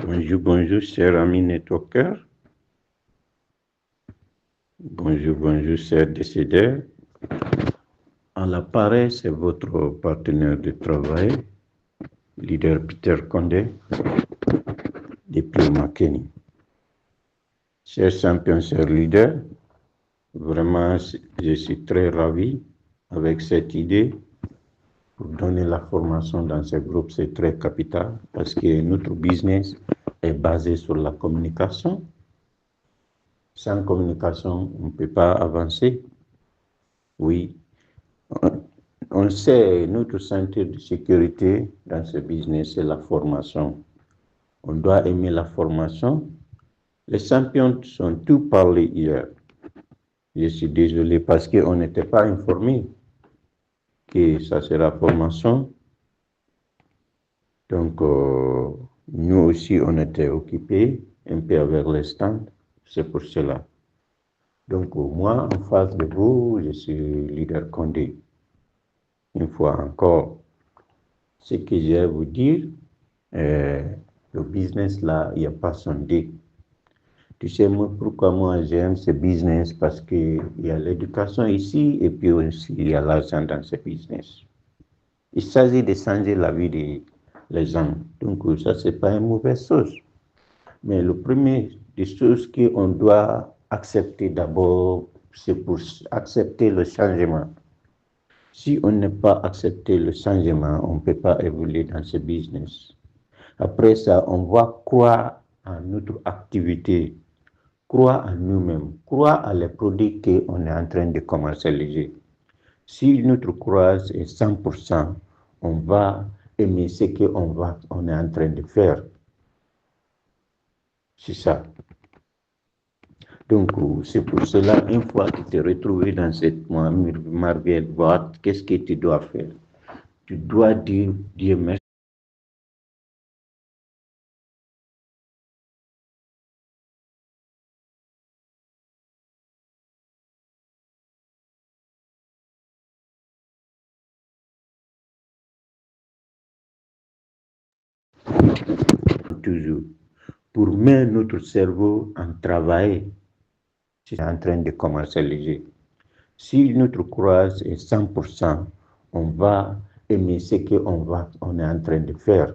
Bonjour, cher ami networker. Bonjour, cher décideur. À l'appareil, c'est votre partenaire de travail, leader Peter Condé, depuis Makeni. Cher champion, cher leader, vraiment, je suis très ravi avec cette idée. Pour donner la formation dans ce groupe, c'est très capital parce que notre business est basé sur la communication. Sans communication, on ne peut pas avancer. Oui, on sait, notre ceinture de sécurité dans ce business, c'est la formation. On doit aimer la formation. Les champions sont tout parlé hier. Je suis désolé parce qu'on n'était pas informé que ça sera formation. Donc, nous aussi, on était occupés un peu avec les stands. C'est pour cela. Donc, moi, en face de vous, je suis leader Condé. Une fois encore, ce que j'ai à vous dire, le business là, il n'y a pas sondé. Tu sais moi, pourquoi moi j'aime ce business? Parce qu'il y a l'éducation ici et puis aussi il y a l'argent dans ce business. Il s'agit de changer la vie des gens. Donc ça, c'est pas une mauvaise chose. Mais le premier des choses qu'on doit accepter d'abord, c'est pour accepter le changement. Si on n'est pas accepté le changement, on ne peut pas évoluer dans ce business. Après ça, on va croire en notre activité, croire en nous-mêmes, croire à les produits qu'on est en train de commercialiser. Si notre croyance est 100%, on va aimer ce qu'on est en train de faire. C'est ça. Donc, c'est pour cela, une fois que tu es retrouvé dans cette merveilleuse boîte, qu'est-ce que tu dois faire? Tu dois dire Dieu merci. Toujours pour mettre notre cerveau en travail, c'est en train de commercialiser. Si notre croyance est 100%, on va aimer ce on est en train de faire.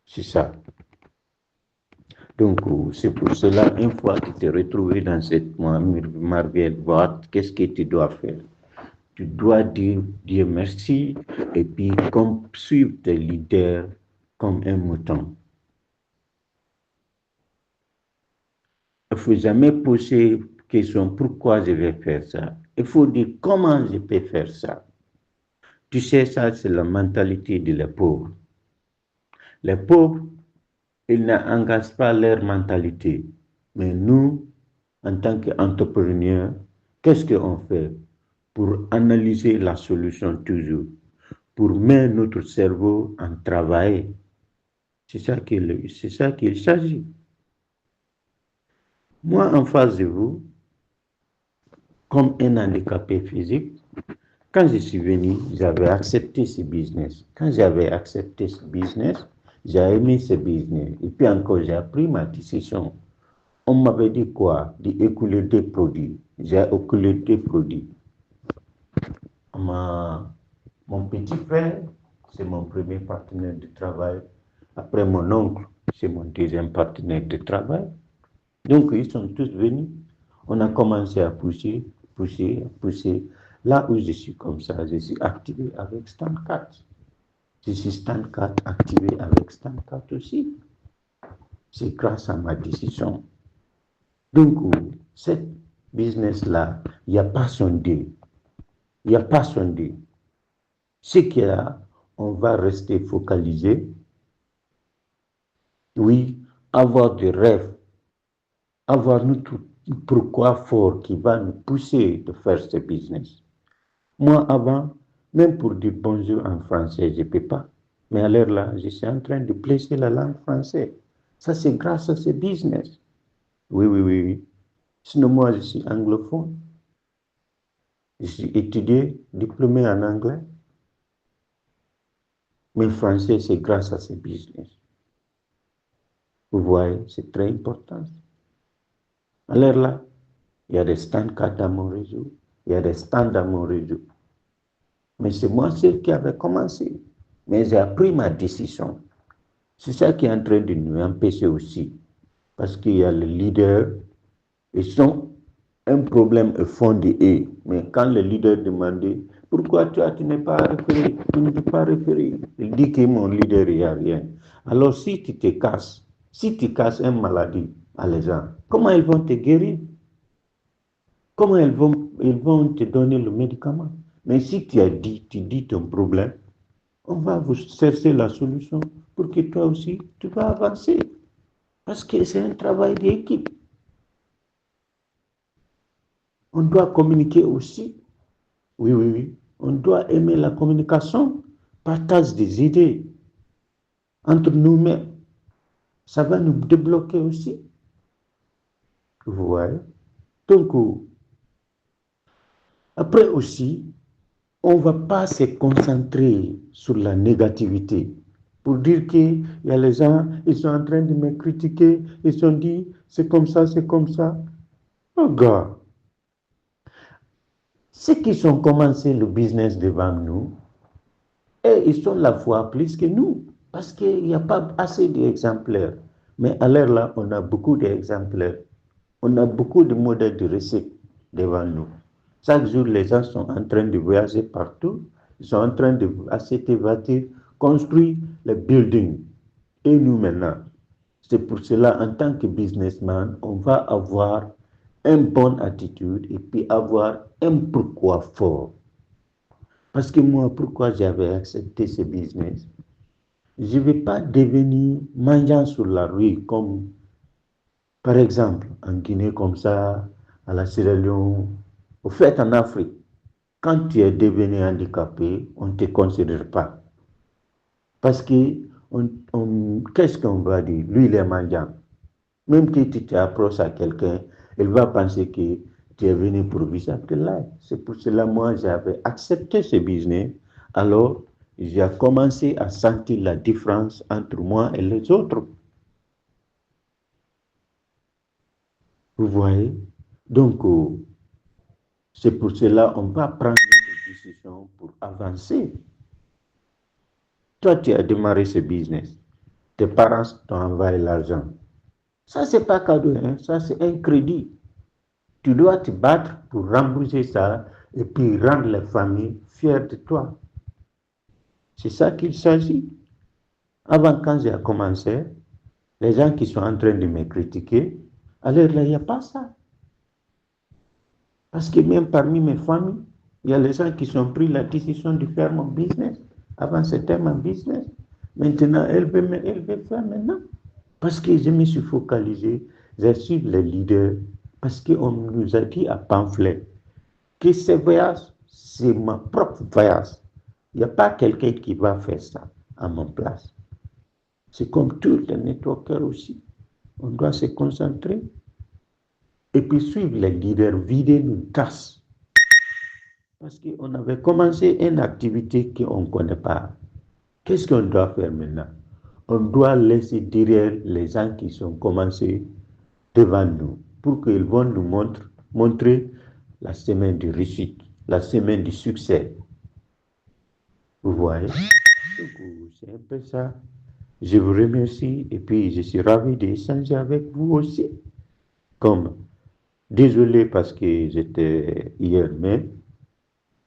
C'est ça. Donc, c'est pour cela, une fois que tu es retrouvé dans cette merveilleuse boîte, qu'est-ce que tu dois faire? Tu dois dire Dieu merci et puis suivre tes leaders comme un mouton. Il ne faut jamais poser la question pourquoi je vais faire ça. Il faut dire comment je peux faire ça. Tu sais, ça, c'est la mentalité les pauvres. Les pauvres, ils n'engagent pas leur mentalité. Mais nous, en tant qu'entrepreneurs, qu'est-ce qu'on fait pour analyser la solution toujours, pour mettre notre cerveau en travail? C'est ça qu'il s'agit. Moi, en face de vous, comme un handicapé physique, quand je suis venu, j'avais accepté ce business. Quand j'avais accepté ce business, j'ai aimé ce business. Et puis encore, j'ai pris ma décision. On m'avait dit quoi? D'écouler des produits. J'ai écoulé des produits. Mon petit frère, c'est mon premier partenaire de travail. Après mon oncle, c'est mon deuxième partenaire de travail. Donc, ils sont tous venus. On a commencé à pousser. Là où je suis comme ça, je suis activé avec Stand 4. Je suis Stand 4 activé avec Stand 4 aussi. C'est grâce à ma décision. Donc, cette business-là, il n'y a pas sondé. Il n'y a pas sondé. Ce qu'il y a, on va rester focalisé. Oui, avoir des rêves, avoir notre pourquoi fort qui va nous pousser de faire ce business. Moi, avant, même pour dire bonjour en français, je ne peux pas. Mais à l'heure là, je suis en train de placer la langue française. Ça, c'est grâce à ce business. Oui. Sinon, moi, je suis anglophone. Je suis étudié, diplômé en anglais. Mais le français, c'est grâce à ce business. Vous voyez, c'est très important. Alors là, il y a des stands dans mon réseau, il y a des stands dans mon réseau. Mais c'est moi seul qui avait commencé. Mais j'ai pris ma décision. C'est ça qui est en train de nous empêcher aussi. Parce qu'il y a les leaders, ils sont un problème au fond de eux. Mais quand le leader demandait pourquoi toi tu n'es pas référé, tu ne peux pas référer, il dit que mon leader, il n'y a rien. Alors si tu te casses, si tu casses une maladie à les gens, comment ils vont te guérir? Comment ils vont te donner le médicament? Mais si tu dis ton problème, on va vous chercher la solution pour que toi aussi, tu vas avancer. Parce que c'est un travail d'équipe. On doit communiquer aussi. Oui, oui, oui. On doit aimer la communication, partage des idées entre nous-mêmes. Ça va nous débloquer aussi. Vous voyez? Donc, après aussi, on ne va pas se concentrer sur la négativité pour dire qu'il y a les gens, ils sont en train de me critiquer, ils se sont dit, c'est comme ça, c'est comme ça. Oh gars, ceux qui ont commencé le business devant nous, et ils sont la fois plus que nous, parce qu'il n'y a pas assez d'exemplaires. Mais à l'heure là, on a beaucoup d'exemplaires. On a beaucoup de modèles de recettes devant nous. Chaque jour, les gens sont en train de voyager partout. Ils sont en train de acheter voitures, construire les buildings. Et nous maintenant, c'est pour cela, en tant que businessman, on va avoir une bonne attitude et puis avoir un pourquoi fort. Parce que moi, pourquoi j'avais accepté ce business? Je ne vais pas devenir mendiant sur la rue comme, par exemple, en Guinée comme ça, à la Sierra Leone. Au fait, en Afrique, quand tu es devenu handicapé, on ne te considère pas. Parce que, qu'est-ce qu'on va dire? Lui, il est mendiant. Même si tu t'approches à quelqu'un, il va penser que tu es venu pour vivre de là. C'est pour cela que moi, j'avais accepté ce business. Alors, j'ai commencé à sentir la différence entre moi et les autres. Vous voyez? Donc, c'est pour cela qu'on va prendre des décisions pour avancer. Toi, tu as démarré ce business. Tes parents t'ont envoyé l'argent. Ça, c'est pas cadeau, hein? Ça, c'est un crédit. Tu dois te battre pour rembourser ça et puis rendre la famille fière de toi. C'est ça qu'il s'agit. Avant, quand j'ai commencé, les gens qui sont en train de me critiquer, alors là, il n'y a pas ça. Parce que même parmi mes familles, il y a les gens qui ont pris la décision de faire mon business. Avant, c'était mon business. Maintenant, elle veut faire maintenant. Parce que je me suis focalisé, j'ai suivi les leaders, parce qu'on nous a dit à pamphlet que ce voyage, c'est ma propre voyage. Il n'y a pas quelqu'un qui va faire ça à mon place. C'est comme tous les networkers aussi. On doit se concentrer et puis suivre les leaders, vider nos tasses. Parce qu'on avait commencé une activité qu'on ne connaît pas. Qu'est-ce qu'on doit faire maintenant? On doit laisser derrière les gens qui sont commencés devant nous pour qu'ils vont nous montrer la semaine de réussite, la semaine du succès. Vous voyez? Donc, c'est un peu ça. Je vous remercie et puis je suis ravi d'échanger avec vous aussi. Comme, désolé parce que j'étais hier, mais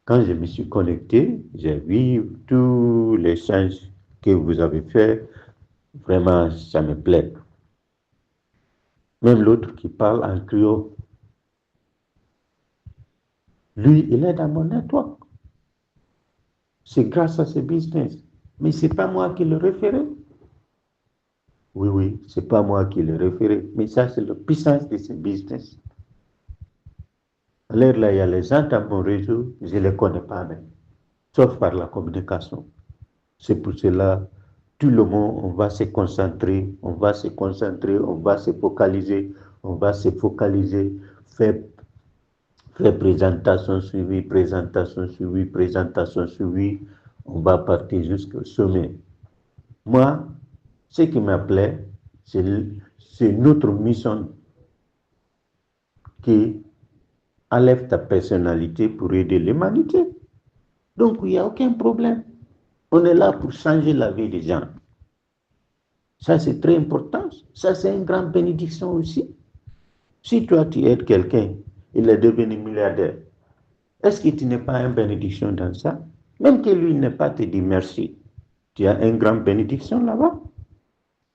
quand je me suis connecté, j'ai vu tous les changes que vous avez fait. Vraiment, ça me plaît. Même l'autre qui parle en créole, lui, il est dans mon network. C'est grâce à ce business. Mais ce n'est pas moi qui le référais. Oui, oui, ce n'est pas moi qui le référais. Mais ça, c'est la puissance de ce business. Alors là, il y a les gens dans mon réseau, je ne les connais pas même, sauf par la communication. C'est pour cela, tout le monde, on va se concentrer, on va se concentrer, on va se focaliser, on va se focaliser, faire, faire présentation suivie, on va partir jusqu'au sommet. Moi, ce qui m'appelait, C'est notre mission qui enlève ta personnalité pour aider l'humanité. Donc, il n'y a aucun problème. On est là pour changer la vie des gens. Ça, c'est très important. Ça, c'est une grande bénédiction aussi. Si toi, tu aides quelqu'un, il est devenu milliardaire, est-ce que tu n'es pas une bénédiction dans ça? Même que lui n'ait pas te dit merci. Tu as une grande bénédiction là-bas.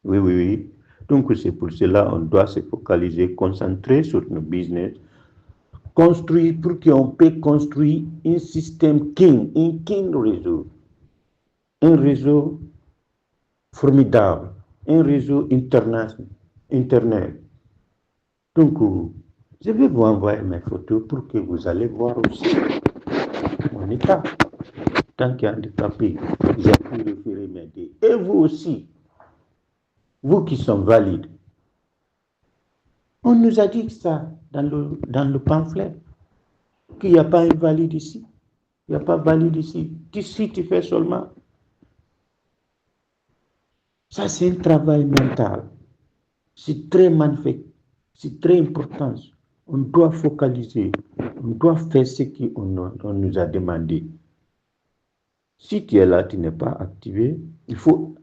Oui, oui, oui. Donc, c'est pour cela qu'on doit se focaliser, concentrer sur nos business, construire pour qu'on puisse construire un système un king réseau. Un réseau formidable, un réseau Internet. Donc, je vais vous envoyer mes photos pour que vous allez voir aussi mon état. Tant qu'il y a handicapé, j'ai pu référer m'aider. Et vous aussi, vous qui sont valides. On nous a dit ça dans le pamphlet, qu'il n'y a pas un valide ici. Il n'y a pas de valide ici. Si tu fais seulement. Ça, c'est un travail mental. C'est très magnifique. C'est très important. On doit focaliser. On doit faire ce qu'on nous a demandé. Si tu es là, tu n'es pas activé, il faut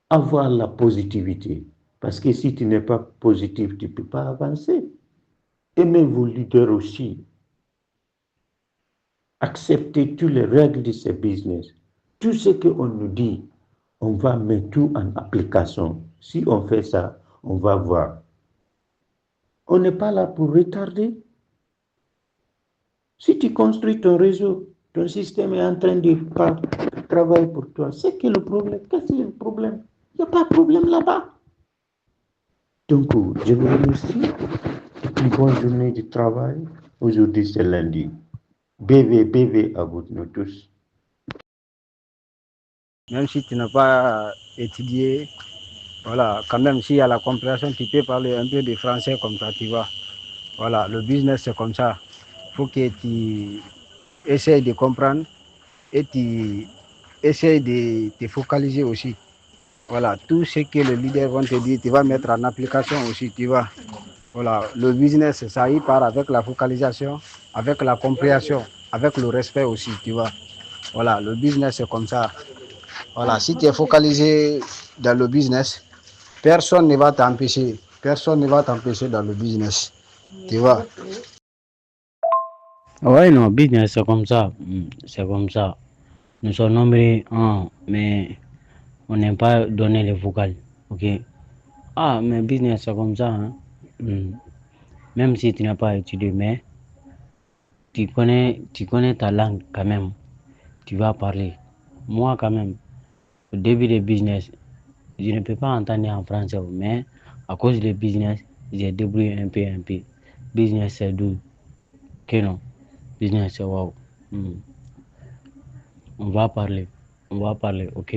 avoir la positivité. Parce que si tu n'es pas positif, tu ne peux pas avancer. Aimez vos leaders aussi. Acceptez toutes les règles de ce business. Tout ce qu'on nous dit, on va mettre tout en application. Si on fait ça, on va voir. On n'est pas là pour retarder. Si tu construis ton réseau, ton système est en train de travailler pour toi, c'est que le problème, qu'est-ce que c'est le problème? Il n'y a pas de problème là-bas. Donc, je vous remercie. Une bonne journée de travail. Aujourd'hui, c'est lundi. BV à vous tous. Même si tu n'as pas étudié, voilà, quand même, s'il y a la compréhension, tu peux parler un peu de français comme ça, tu vois. Voilà, le business, c'est comme ça. Il faut que tu essayes de comprendre et tu essayes de te focaliser aussi. Voilà, tout ce que les leaders vont te dire, tu vas mettre en application aussi, tu vois. Voilà, le business, ça y part avec la focalisation, avec la compréhension, avec le respect aussi, tu vois. Voilà, le business, c'est comme ça. Voilà, si tu es focalisé dans le business, personne ne va t'empêcher. Personne ne va t'empêcher dans le business. Tu vois. Ouais, non, business, c'est comme ça. C'est comme ça. Nous sommes nombreux, mais on n'aime pas donner les vocales. Ok? Ah, mais business, c'est comme ça. Hein. Même si tu n'as pas étudié, mais tu connais ta langue quand même. Tu vas parler. Moi, quand même, au début du business, je ne peux pas entendre en français, mais à cause du business, j'ai débrouillé un peu, un peu. Business, c'est doux. Ok, non? Business, c'est wow. On va parler, ok?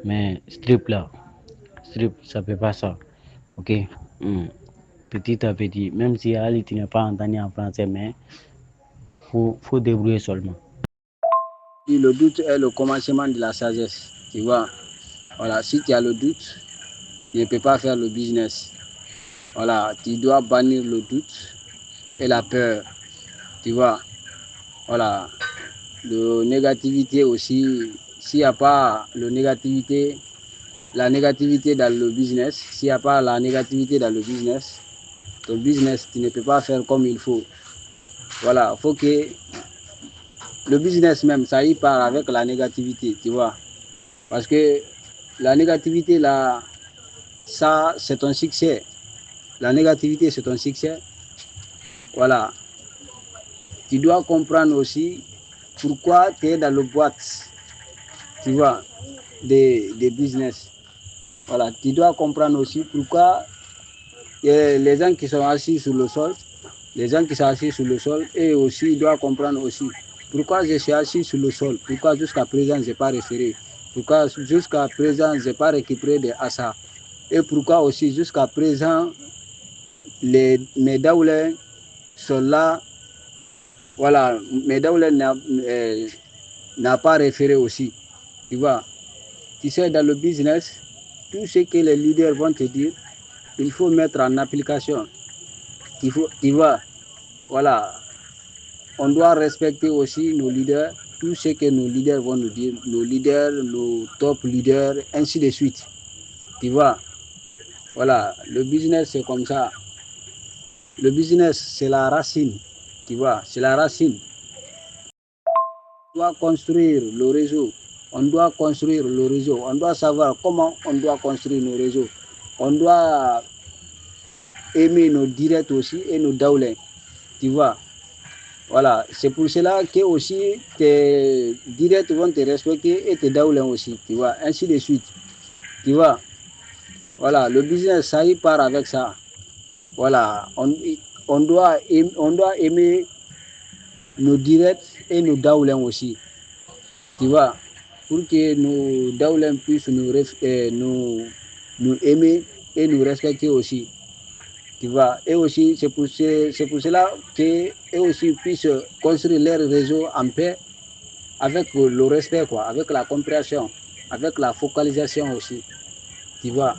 Mais strip là, strip, ça peut pas ça, ok? Petit à petit, même si Ali, tu n'as pas entendu en français, mais faut débrouiller seulement. Le doute est le commencement de la sagesse. Tu vois. Voilà, si tu as le doute, tu ne peux pas faire le business. Voilà, tu dois bannir le doute et la peur. Tu vois. Voilà. Le négativité aussi, s'il n'y a pas la négativité dans le business, s'il n'y a pas la négativité dans le business, ton business, tu ne peux pas faire comme il faut. Voilà, il faut que le business même, ça y part avec la négativité, tu vois. Parce que la négativité, là, ça, c'est un succès. La négativité, c'est un succès. Voilà. Tu dois comprendre aussi pourquoi tu es dans le boîte, tu vois, des business. Voilà. Tu dois comprendre aussi pourquoi les gens qui sont assis sur le sol, les gens qui sont assis sur le sol, et aussi, ils doivent comprendre aussi pourquoi je suis assis sur le sol, pourquoi jusqu'à présent, je n'ai pas référé, pourquoi jusqu'à présent, je n'ai pas récupéré des achats, et pourquoi aussi, jusqu'à présent, mes daoulins sont là, voilà, mes daoulins n'a pas référé aussi, tu vois. Tu sais, dans le business, tout ce que les leaders vont te dire, il faut mettre en application. Tu vois, voilà, on doit respecter aussi nos leaders, tout ce que nos leaders vont nous dire, nos leaders, nos top leaders, ainsi de suite. Tu vois, voilà, le business c'est comme ça. Le business c'est la racine, tu vois, c'est la racine. On doit construire le réseau, on doit construire le réseau, on doit savoir comment on doit construire nos réseaux. On doit aimer nos directs aussi et nos downlines, tu vois. Voilà, c'est pour cela que aussi tes directs vont te respecter et tes downlines aussi, tu vois, ainsi de suite, tu vois. Voilà, le business, ça y part avec ça. Voilà, on doit aimer nos directs et nos downlines aussi, tu vois, pour que nos downlines puissent nous aimer et nous respecter aussi. Tu vois, et aussi, c'est pour cela qu'eux aussi puissent construire leur réseau en paix avec le respect, quoi, avec la compréhension, avec la focalisation aussi. Tu vois,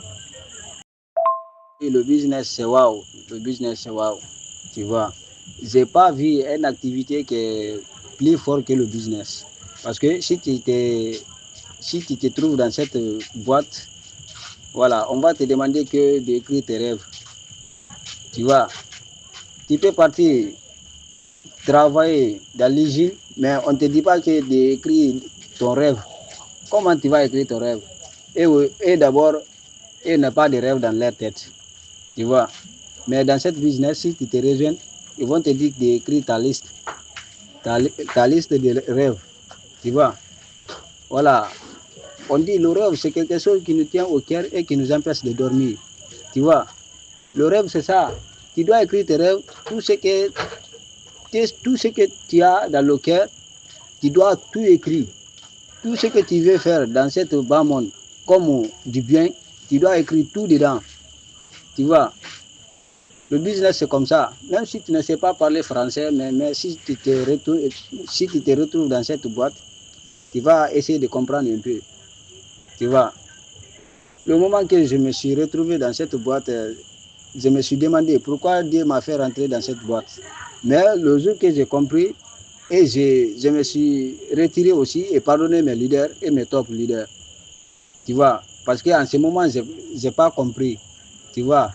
et le business, c'est waouh. Le business, c'est waouh. Tu vois, j'ai pas vu une activité qui est plus forte que le business. Parce que si tu te trouves dans cette boîte, voilà, on va te demander que d'écrire tes rêves. Tu vois, tu peux partir travailler dans l'usine, mais on ne te dit pas que d'écrire ton rêve. Comment tu vas écrire ton rêve? Et d'abord, ils n'ont pas de rêve dans leur tête. Tu vois. Mais dans cette business, si tu te rejoins, ils vont te dire d'écrire ta liste de rêves. Tu vois. Voilà. On dit le rêve, c'est quelque chose qui nous tient au cœur et qui nous empêche de dormir. Tu vois. Le rêve, c'est ça. Tu dois écrire tes rêves, tout ce que tu as dans le cœur, tu dois tout écrire. Tout ce que tu veux faire dans cette bas monde, comme du bien, tu dois écrire tout dedans. Tu vois, le business c'est comme ça. Même si tu ne sais pas parler français, mais si tu te retrouves dans cette boîte, tu vas essayer de comprendre un peu. Tu vois, le moment que je me suis retrouvé dans cette boîte, je me suis demandé pourquoi Dieu m'a fait rentrer dans cette boîte. Mais le jour que j'ai compris, et je me suis retiré aussi et pardonné mes leaders et mes top leaders. Tu vois, parce qu'en ce moment, je n'ai pas compris. Tu vois,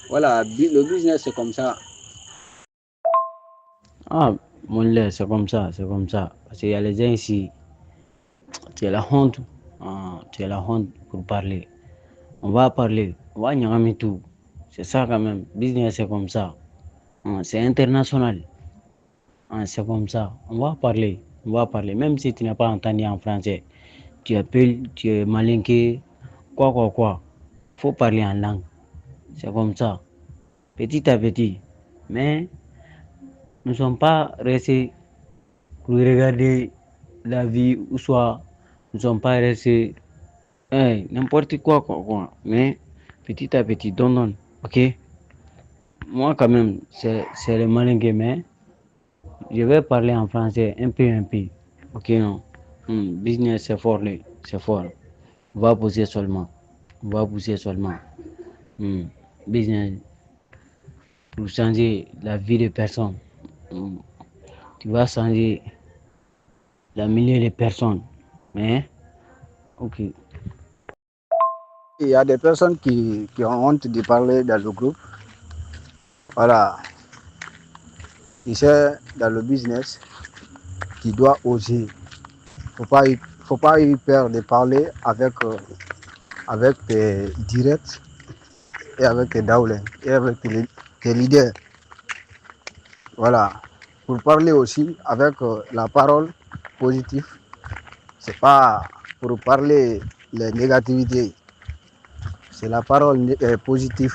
voilà, le business, c'est comme ça. Ah, mon lait, c'est comme ça, c'est comme ça. Parce qu'il y a les gens ici, tu as la honte, tu as la honte pour parler. On va parler, on va nyagami tout. C'est ça quand même. Business, c'est comme ça. C'est international. C'est comme ça. On va parler. Même si tu n'as pas entendu en français, tu appelles, tu es malinqué, quoi. Faut parler en langue. C'est comme ça. Petit à petit. Mais nous ne sommes pas restés pour regarder la vie ou soit nous ne sommes pas restés n'importe quoi. Mais petit à petit, donne. Ok? Moi, quand même, c'est le malingué, mais je vais parler en français un peu. Ok, non? Business, c'est fort, c'est fort. On va pousser seulement. On va pousser seulement. Hmm, Business, pour changer la vie des personnes. Hmm, Tu vas changer la milieu des personnes. Mais, ok. Il y a des personnes qui ont honte de parler dans le groupe. Voilà, tu sais, dans le business, tu dois oser. Faut pas eu peur de parler avec tes directs et avec tes downlines et avec tes leaders. Voilà, pour parler aussi avec la parole positive. C'est pas pour parler les négativités, c'est la parole positive.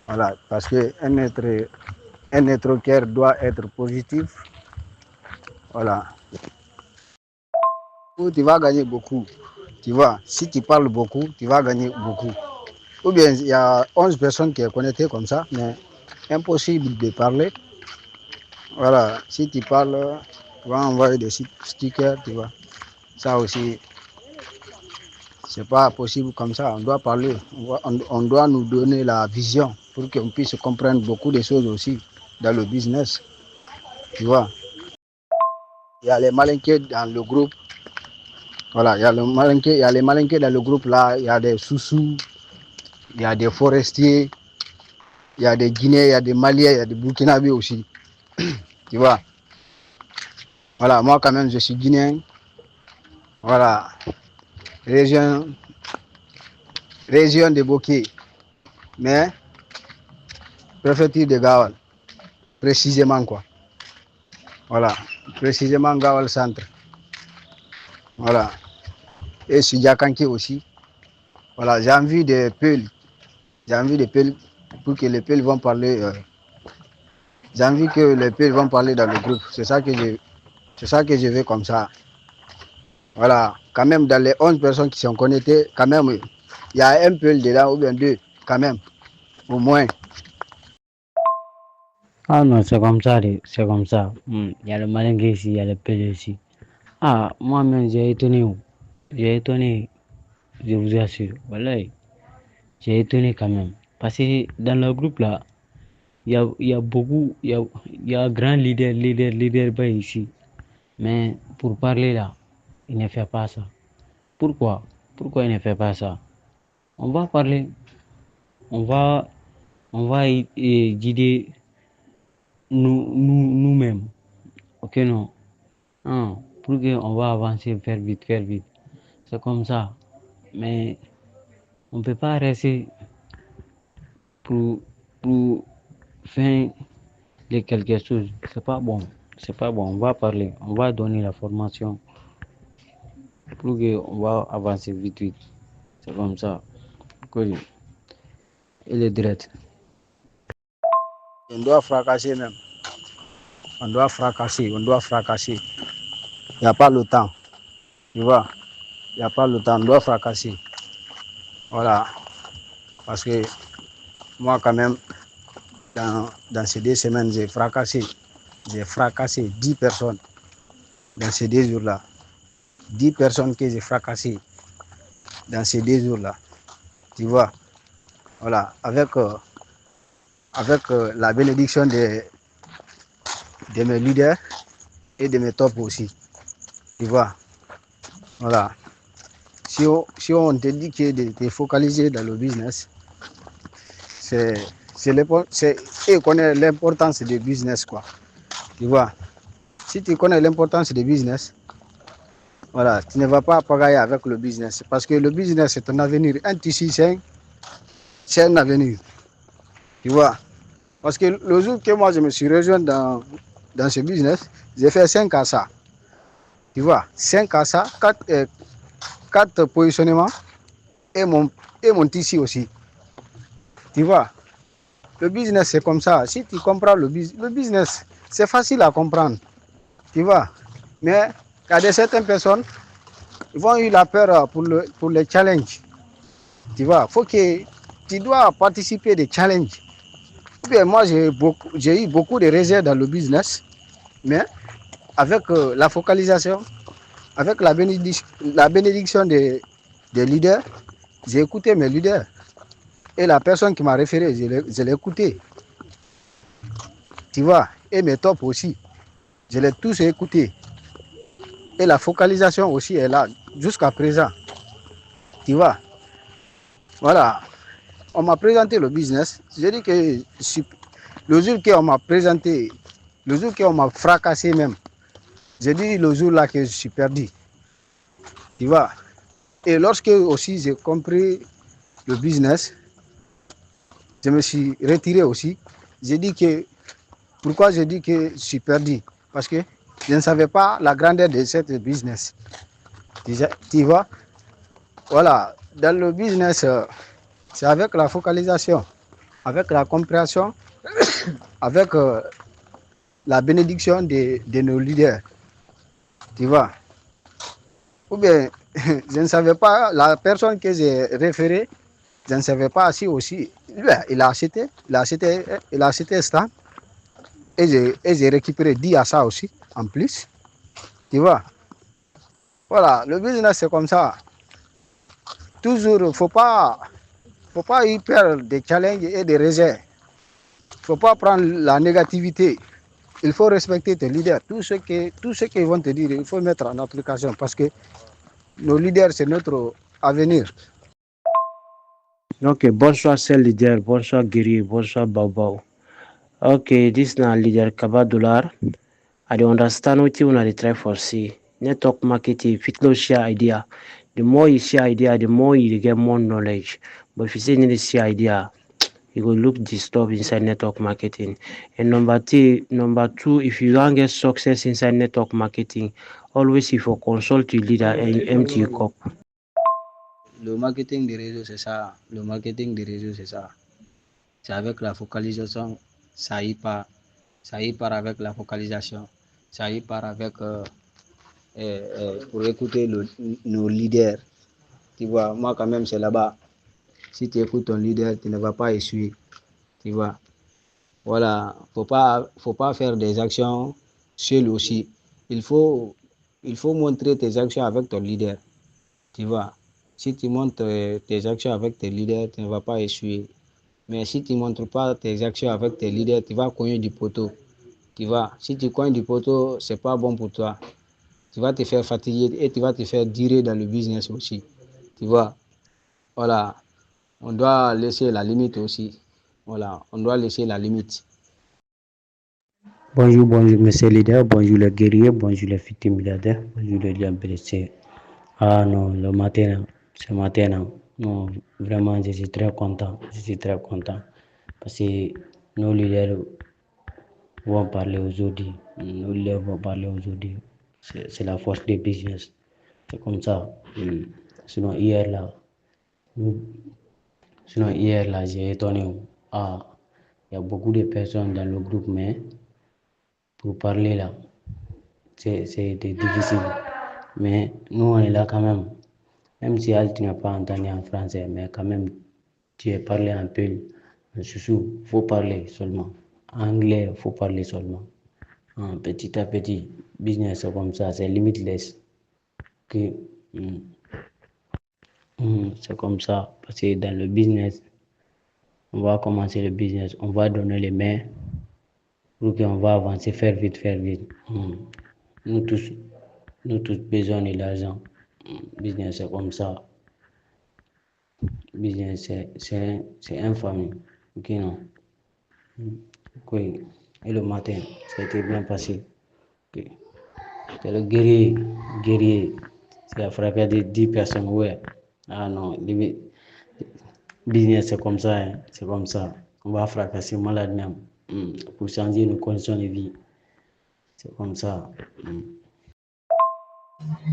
Voilà, parce un être cœur doit être positif. Voilà. Tu vas gagner beaucoup. Tu vois, si tu parles beaucoup, tu vas gagner beaucoup. Ou bien il y a 11 personnes qui sont connectées comme ça, mais impossible de parler. Voilà, si tu parles, tu vas envoyer des stickers, tu vois. Ça aussi, C'est pas possible comme ça. On doit parler. On doit nous donner la vision pour qu'on puisse comprendre beaucoup de choses aussi dans le business. Tu vois. Il y a les malinqués dans le groupe. Voilà, il y a les malinqués dans le groupe là. Il y a des sous-sous, il y a des forestiers, il y a des Guinéens, il y a des Maliens, il y a des Burkinabés aussi. Tu vois. Voilà, moi quand même je suis guinéen. Voilà, région de Boké, mais préfecture de Gawal, précisément quoi. Voilà, précisément Gawal centre. Voilà, et je suis Diakanké aussi. Voilà, j'ai envie de Peuls. J'ai envie de Peuls pour que les Peuls vont parler. J'ai envie que les Peuls vont parler dans le groupe. C'est ça que je veux comme ça. Voilà, quand même dans les 11 personnes qui sont connectées, quand même, il y a un Peul dedans ou bien deux, quand même, au moins. Ah non, c'est comme ça, c'est comme ça. Il y a le malingué ici, il y a le PD ici. Ah, moi-même, j'ai étonné. J'ai étonné, je vous assure. Voilà, j'ai étonné quand même. Parce que dans le groupe là, il y a beaucoup, il y a un grand leader bas ici. Mais pour parler là, il ne fait pas ça. Pourquoi? Pourquoi il ne fait pas ça? On va parler, on va, on va guider nous-mêmes. Ok, non? Hein, pour qu'on va avancer, faire vite, faire vite. C'est comme ça. Mais on ne peut pas rester pour, pour faire de quelque chose. C'est pas bon. C'est pas bon. On va parler. On va donner la formation pour qu'on va avancer vite, vite. C'est comme ça. Cool. Il est direct. On doit fracasser même. On doit fracasser, on doit fracasser. Il n'y a pas le temps. Tu vois, il n'y a pas le temps. On doit fracasser. Voilà. Parce que moi, quand même, dans ces 2 semaines, j'ai fracassé. J'ai fracassé 10 personnes dans ces 2 jours-là. 10 personnes que j'ai fracassées dans ces 2 jours-là. Tu vois, voilà, avec la bénédiction de mes leaders et de mes tops aussi. Tu vois, voilà. Si on te dit que de te focaliser dans le business, et connaît l'importance du business, quoi. Tu vois, si tu connais l'importance du business, voilà, tu ne vas pas pagailler avec le business. Parce que le business, c'est un avenir. Un tissu, c'est un avenir. Tu vois, parce que le jour que moi, je me suis rejoint dans ce business, j'ai fait 5 à ça. Tu vois, 5 à ça, 4 positionnements et mon tissu aussi. Tu vois, le business, c'est comme ça. Si tu comprends le business, c'est facile à comprendre. Tu vois, mais il y a certaines personnes qui vont avoir la peur pour les challenges. Tu vois, tu dois participer des challenges. Bien, moi, j'ai eu beaucoup de réserves dans le business, mais avec la focalisation, avec la bénédiction des leaders, j'ai écouté mes leaders. Et la personne qui m'a référé, je l'ai écouté. Tu vois, et mes tops aussi. Je l'ai tous écouté. Et la focalisation aussi est là, jusqu'à présent. Tu vois, voilà. On m'a présenté le business. J'ai dit que le jour qu'on m'a présenté, le jour qu'on m'a fracassé même, j'ai dit le jour là que je suis perdu. Tu vois. Et lorsque aussi j'ai compris le business, je me suis retiré aussi. J'ai dit que, pourquoi j'ai dit que je suis perdu? Parce que je ne savais pas la grandeur de cette business. Tu vois, voilà, dans le business, c'est avec la focalisation, avec la compréhension, avec la bénédiction de nos leaders. Tu vois. Ou bien, je ne savais pas, la personne que j'ai référée, je ne savais pas si aussi, il a acheté ça. Et j'ai récupéré 10 à ça aussi, en plus. Tu vois. Voilà, le business c'est comme ça. toujours, faut pas y perdre des challenges et des réserves. Faut pas prendre la négativité. Il faut respecter tes leaders. Tout ce qu'ils vont te dire, il faut mettre en application parce que nos leaders, c'est notre avenir. Okay, bonsoir, c'est leader. Bonsoir, Giri. Bonsoir, Baobao. Okay, this na leader Kaba Dollar. I don't understand what you want to try for see. Network marketing, if you don't share idea, the more you share idea, the more you get more knowledge. But if you say you need to share idea, you will look disturbed inside network marketing. And number two, if you don't get success inside network marketing, always if you consult your leader and you empty your cup. Le marketing des réseaux, c'est ça. Le marketing des réseaux, c'est ça. C'est avec la focalisation, ça y part. Ça y part avec la focalisation. Ça y part avec pour écouter nos leaders. Tu vois, moi quand même, c'est là-bas. Si tu écoutes ton leader, tu ne vas pas essuyer. Tu vois. Voilà, faut pas faire des actions seul aussi. Il faut montrer tes actions avec ton leader. Tu vois. Si tu montres tes actions avec tes leaders, tu ne vas pas essuyer. Mais si tu ne montres pas tes actions avec tes leaders, tu vas cogner du poteau. Tu vois. Si tu cognes du poteau, c'est pas bon pour toi. Tu vas te faire fatiguer et tu vas te faire durer dans le business aussi. Tu vois. Voilà. On doit laisser la limite aussi. Voilà. On doit laisser la limite. Bonjour, monsieur le leader, bonjour les guerriers, bonjour les futurs milliardaires, bonjour les liens blessés. Ah non, le matin, ce matin, non, vraiment, je suis très content, parce que nos leaders vont parler aujourd'hui, c'est la force des business, c'est comme ça. Sinon, hier là, j'ai étonné, ah, il y a beaucoup de personnes dans le groupe, mais pour parler là, c'était difficile. Mais nous, on est là quand même. Même si elle, tu n'as pas entendu en français, mais quand même, tu as parlé un peu. Chouchou, il faut parler seulement. Anglais, il faut parler seulement. Petit à petit, business, c'est comme ça, c'est limitless. Que, c'est comme ça. Parce que dans le business, on va commencer le business, on va donner les mains pour qu'on va avancer, faire vite, faire vite. Nous tous, nous tous besoin de l'argent. Business, c'est comme ça. Business, c'est infamie. Ok, non? Oui. Et le matin, ça a été bien passé. Ok. C'est le guerrier. C'est la frappé de 10 personnes, ouais. Ah non, business, c'est comme ça, hein. C'est comme ça. On va fracasser malade même. Pour changer nos conditions de vie. C'est comme ça.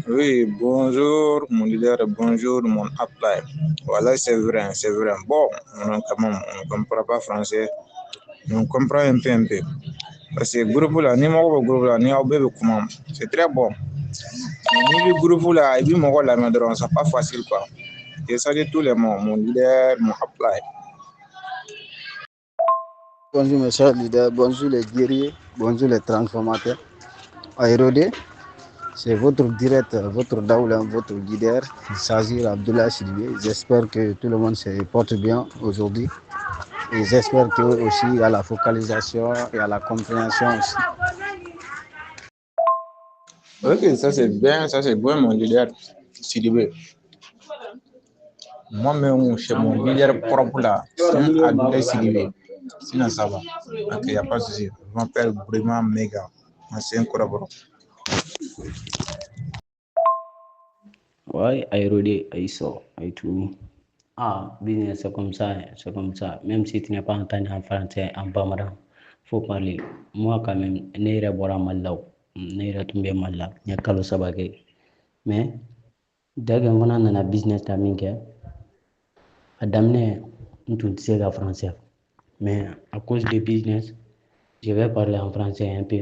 Oui, bonjour mon leader, bonjour mon apply. Voilà, c'est vrai, c'est vrai. Bon, quand même, on ne comprend pas français, mais on comprend un peu, un peu. Parce que groupe là, ni moi, groupe là, ni au bébé comment, c'est très bon. Ni le groupe là, et puis moi, là, mais c'est pas facile quoi. Et ça dit tous les mots, mon leader, mon apply. Bonjour mes chers leaders, bonjour les guerriers, bonjour les transformateurs. Aérodé, c'est votre direct, votre daoulan, votre leader. Il s'agit d'Abdullah Sidibé. J'espère que tout le monde se porte bien aujourd'hui. Et j'espère que aussi il y a la focalisation et à la compréhension aussi. Ok, ça c'est bien mon leader, Sidibé. Moi-même, chez mon leader propre là, c'est Abdoulaye Sidibé. Sinon, ça va. Ok, il n'y a pas de souci. Je m'appelle vraiment méga. C'est un collaborateur. Ouais, aérodé, Aïsso, et tout. Ah, business, c'est comme ça, hein, c'est comme ça. Même si tu n'es pas entendu en français, en bambara, faut parler. Moi, quand même, n'est pas mal n'est tombé mal là, il y a kalo sabake. Mais, dès que on a un business tamingue, à damener, on te dit français. Mais, à cause du business, je vais parler en français un peu.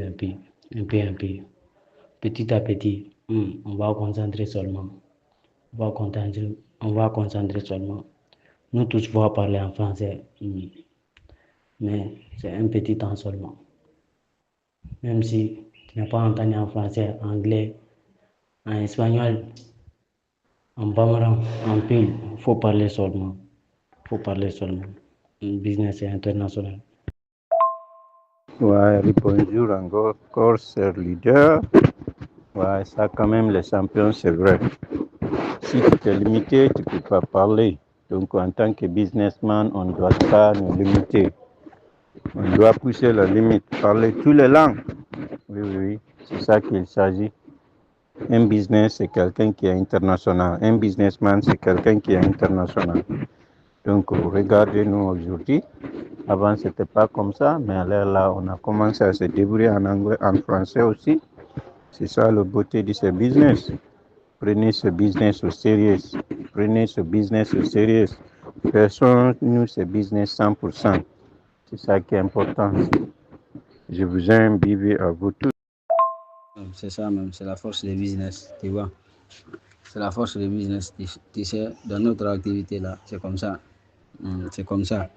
Petit à petit, on va concentrer seulement. On va concentrer seulement. Nous tous voulons parler en français, mais c'est un petit temps seulement. Même si tu n'as pas entendu en français, en anglais, en espagnol, En Bamaran, en pile, faut parler seulement. Faut parler seulement. Le business est international. Ouais, bonjour encore, cher leader. Ouais, ça quand même, les champions, c'est vrai. Si tu es limité, tu ne peux pas parler. Donc en tant que businessman, on ne doit pas nous limiter. On doit pousser la limite, parler toutes les langues. Oui, oui, oui, c'est ça qu'il s'agit. Un business, c'est quelqu'un qui est international. Un businessman, c'est quelqu'un qui est international. Donc, regardez-nous aujourd'hui. Avant, ce n'était pas comme ça, mais là, on a commencé à se débrouiller en anglais, en français aussi. C'est ça la beauté de ce business. Prenez ce business au sérieux. Prenez ce business au sérieux. Personne, nous, c'est business 100%. C'est ça qui est important. Je vous aime, Bibi, à vous tous. C'est ça même, c'est la force des business, tu vois. C'est la force des business, tu sais, dans notre activité là, c'est comme ça. C'est comme ça.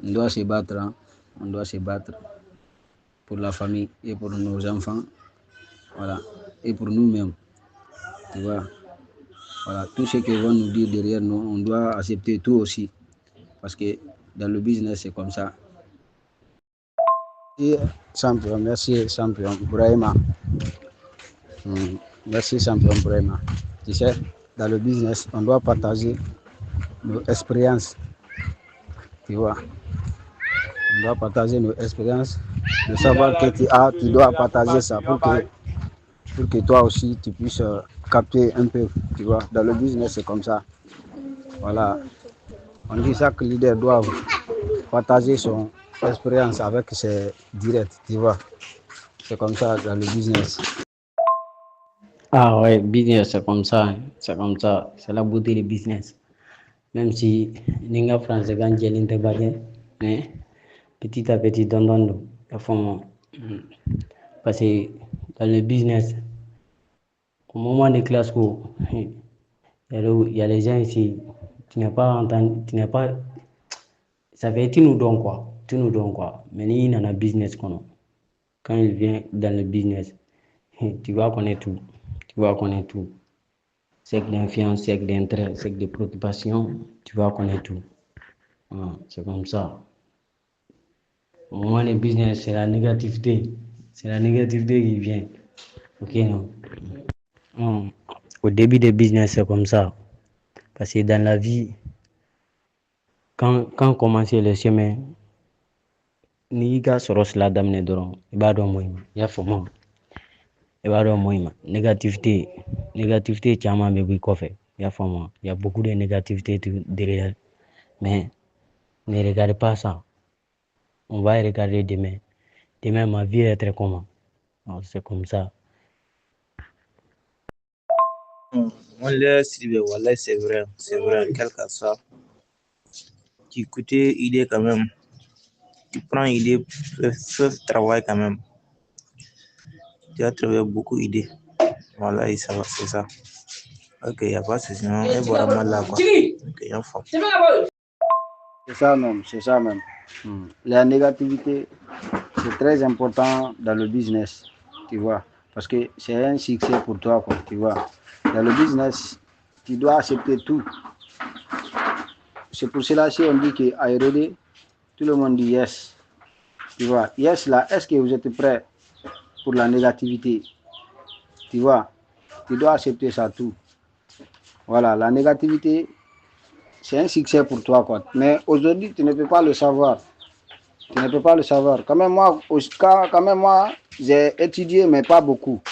On doit se battre, hein. On doit se battre pour la famille et pour nos enfants, voilà, et pour nous-mêmes, tu vois. Voilà, tout ce qu'ils vont nous dire derrière nous, on doit accepter tout aussi, parce que dans le business, c'est comme ça. Et champion, merci champion, Brahima. Merci champion Brahima. Tu sais, dans le business, on doit partager nos expériences, tu vois. On doit partager nos expériences, le savoir que tu as, tu dois partager ça pour que toi aussi tu puisses capter un peu, tu vois. Dans le business, c'est comme ça. Voilà. On dit ça que le leader doit partager son expérience avec ses directs, tu vois. C'est comme ça dans le business. Ah ouais, business, c'est comme ça, hein. C'est comme ça. C'est la beauté du business. Même si Ninga France gagne l'intégralité, mais petit à petit, dans la forme. Parce que dans le business, au moment des classes, il y a les gens ici, tu n'as pas entendu, tu n'as pas, ça fait tu nous donnes quoi. Mais il y a un business qu'on quand il vient dans le business, tu vas connaître tout, tu vas connaître tout. C'est que d'influence, c'est que d'intérêt, c'est que de préoccupation, tu vas connaître tout. C'est comme ça. Au moment des business, c'est la négativité. C'est la négativité qui vient. Ok, non? Au début des business, c'est comme ça. Parce que dans la vie, quand commencer le chemin, n'i ka sɔrɔ sila daminɛ dɔrɔn i b'a dɔn mun i y'a faamu i b'a dɔn mun négativité caman bɛ bɔ i kɔfɛ i y'a faamu il y a beaucoup de négativité derrière mais ne regarde pas ça on va regarder demain ma vie va être comment. C'est comme ça. On laisse, voilà, c'est vrai, quel que soit. Tu écoutes idée quand même. Tu prends idée, fais travail quand même. Tu as trouvé beaucoup d'idées. Voilà, et ça va, c'est ça. Ok, il n'y a pas de souci. On est vraiment là, quoi. Ok, il y a fond. C'est ça même, c'est ça même. La négativité, c'est très important dans le business, tu vois. Parce que c'est un succès pour toi, quoi, tu vois. Dans le business, tu dois accepter tout. C'est pour cela si on dit qu'à RD, tout le monde dit yes. Tu vois, yes là, est-ce que vous êtes prêts pour la négativité? Tu vois, tu dois accepter ça tout. Voilà, la négativité, c'est un succès pour toi, quoi. Mais aujourd'hui, tu ne peux pas le savoir. Tu ne peux pas le savoir. Quand même, moi, j'ai étudié, mais pas beaucoup.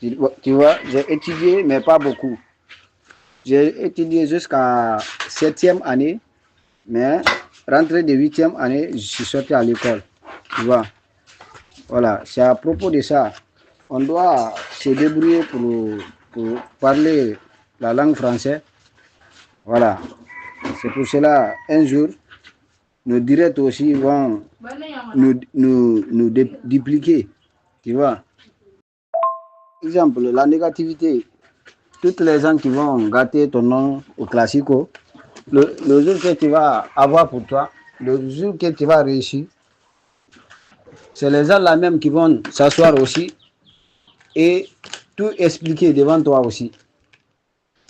Tu vois, j'ai étudié, mais pas beaucoup. J'ai étudié jusqu'à 7e année, mais rentré de 8e année, je suis sorti à l'école. Tu vois, voilà, c'est à propos de ça. On doit se débrouiller pour parler la langue française. Voilà, c'est pour cela, un jour, nos directs aussi vont nous dupliquer. Tu vois. Exemple, la négativité. Toutes les gens qui vont gâter ton nom au classico, le jour que tu vas avoir pour toi, le jour que tu vas réussir, c'est les gens là même qui vont s'asseoir aussi et tout expliquer devant toi aussi.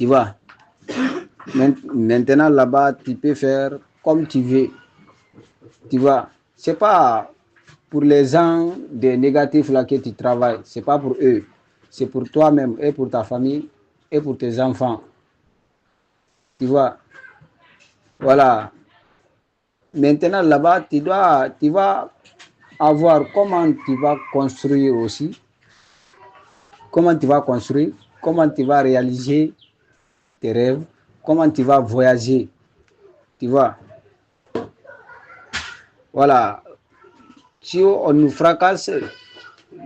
Tu vois. Maintenant, là-bas, tu peux faire comme tu veux. Tu vois. C'est pas pour les gens des négatifs là que tu travailles. C'est pas pour eux. C'est pour toi-même et pour ta famille et pour tes enfants. Tu vois. Voilà. Maintenant, là-bas, tu vas avoir comment tu vas construire aussi. Comment tu vas construire. Comment tu vas réaliser tes rêves. Comment tu vas voyager. Tu vois. Voilà. Si on nous fracasse,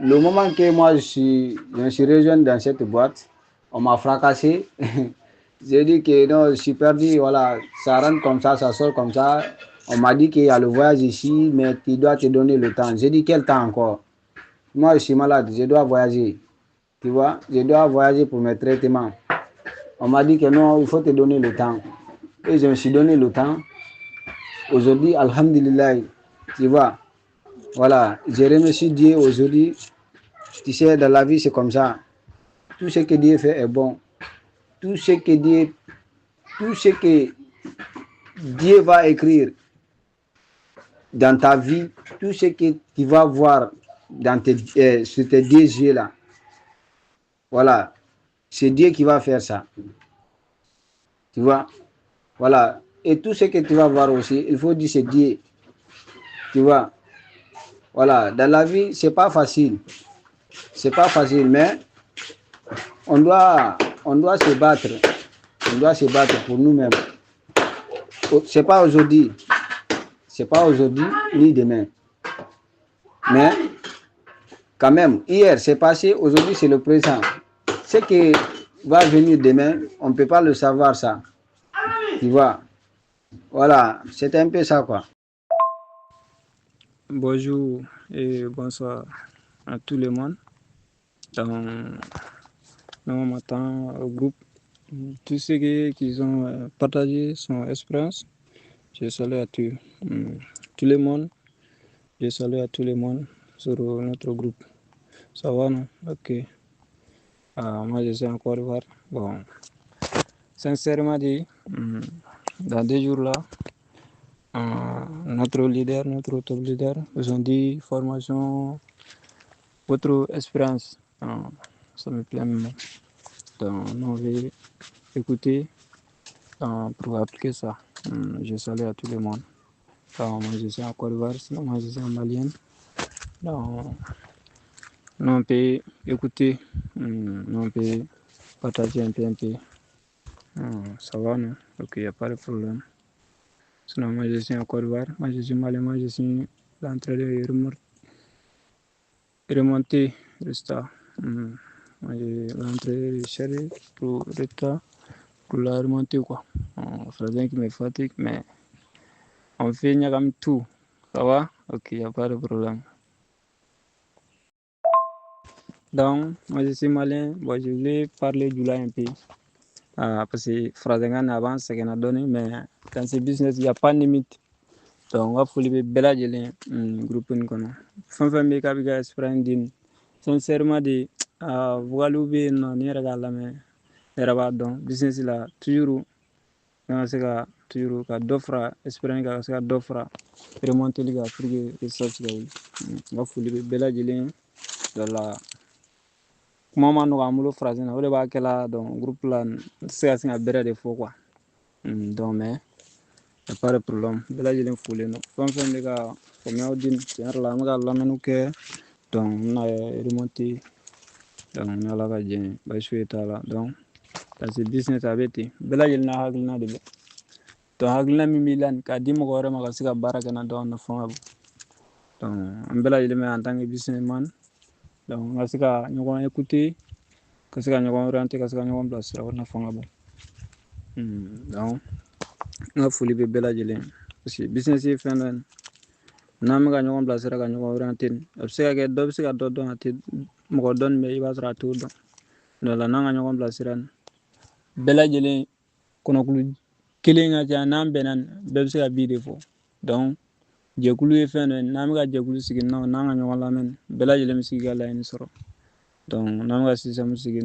le moment que moi je me suis rejoint dans cette boîte, on m'a fracassé. J'ai dit que non, je suis perdu, voilà, ça rentre comme ça sort comme ça. On m'a dit qu'il y a le voyage ici, mais tu dois te donner le temps. J'ai dit quel temps encore? Moi je suis malade, je dois voyager. Tu vois, je dois voyager pour mes traitements. On m'a dit que non, il faut te donner le temps. Et je me suis donné le temps. Aujourd'hui, alhamdulillah, tu vois. Voilà, je remercie Dieu aujourd'hui. Tu sais, dans la vie, c'est comme ça. Tout ce que Dieu fait est bon. Tout ce que Dieu va écrire dans ta vie, tout ce que tu vas voir dans sur tes 10 yeux-là, voilà, c'est Dieu qui va faire ça. Tu vois? Voilà. Et tout ce que tu vas voir aussi, il faut dire c'est Dieu. Tu vois? Voilà. Dans la vie, c'est pas facile. C'est pas facile, mais on doit se battre. On doit se battre pour nous-mêmes. C'est pas aujourd'hui. C'est pas aujourd'hui ni demain. Mais quand même, hier c'est passé, aujourd'hui c'est le présent. Ce qui va venir demain, on ne peut pas le savoir ça. Tu vois? Voilà, c'est un peu ça quoi. Bonjour et bonsoir à tout le monde. Dans matin au groupe, tous ceux qui ont partagé son expérience, je salue à tout le monde. Je salue à tout le monde sur notre groupe. Ça va, non? Ok. Moi, je suis encore voir. Bon, sincèrement dit, dans 2 jours là, notre top leader, nous ont dit formation, votre expérience. Ça me plaît même. Donc, on va écouter pour appliquer ça. Je salue à tout le monde. Moi, je suis en Côte d'Ivoire, sinon moi, je suis en Malien. Donc, on peut écouter, on peut partager un peu. Ça va, non? Ok, il n'y a pas de problème. Sinon, moi, je suis en Côte d'Ivoire, moi, je suis malien, moi, je suis en train de remonter le stade. Moi, je suis en train de chercher pour le stade, pour la remonter, quoi. C'est rien qui me fatigue, mais on fait comme tout. Ça va? Ok, il n'y a pas de problème. Donc, moi, je suis malien. Bon, je voulais parler du là un peu. Parce que Frazengan avance, c'est qu'on a donné, mais dans ce business, il n'y a pas de limite. Donc, on va faire bela jelen groupe kono. Fanfan be ka biga sprindin. Sincèrement de vogalu be no ni raga la me era don business la toujours on se ka toujours ka d'offre sprint ka se ka d'offre remonter liga pour que research ga on va faire bela jelen de la kuma ma no amulo phrase na o de ba kala don groupe la se ka singa bere de fo quoi. Donc mais y a pas de problème. Bela jelen foule no. Fanfan be ka comme din tiens la ma la menu que donc on a remonté donc on a la ka jeng ba jouer ta la donc parce que business abeti bela jelen na haglina de to haglina mi milan ka di mo gore ma ka sika baraka na don na fon abu donc on bela jelen en tant que businessman donc nga sika ñoko écouter ka sika ñoko orienter ka sika ñoko place na fon abu donc nga fuli be bela jelen parce que business yi fen nam ga ñoko place ka ñoko orienter sika ke do sika do don ati mo don me iba tra tout don la nanga ñoko place ran bela jelen kono kulu kelenga ja nam benan be sika bi defo donc jekulu ye fen nam ga jekulu sigi no nanga ñoko la men bela jelen sigi ga la ni soro donc nam ga système sigi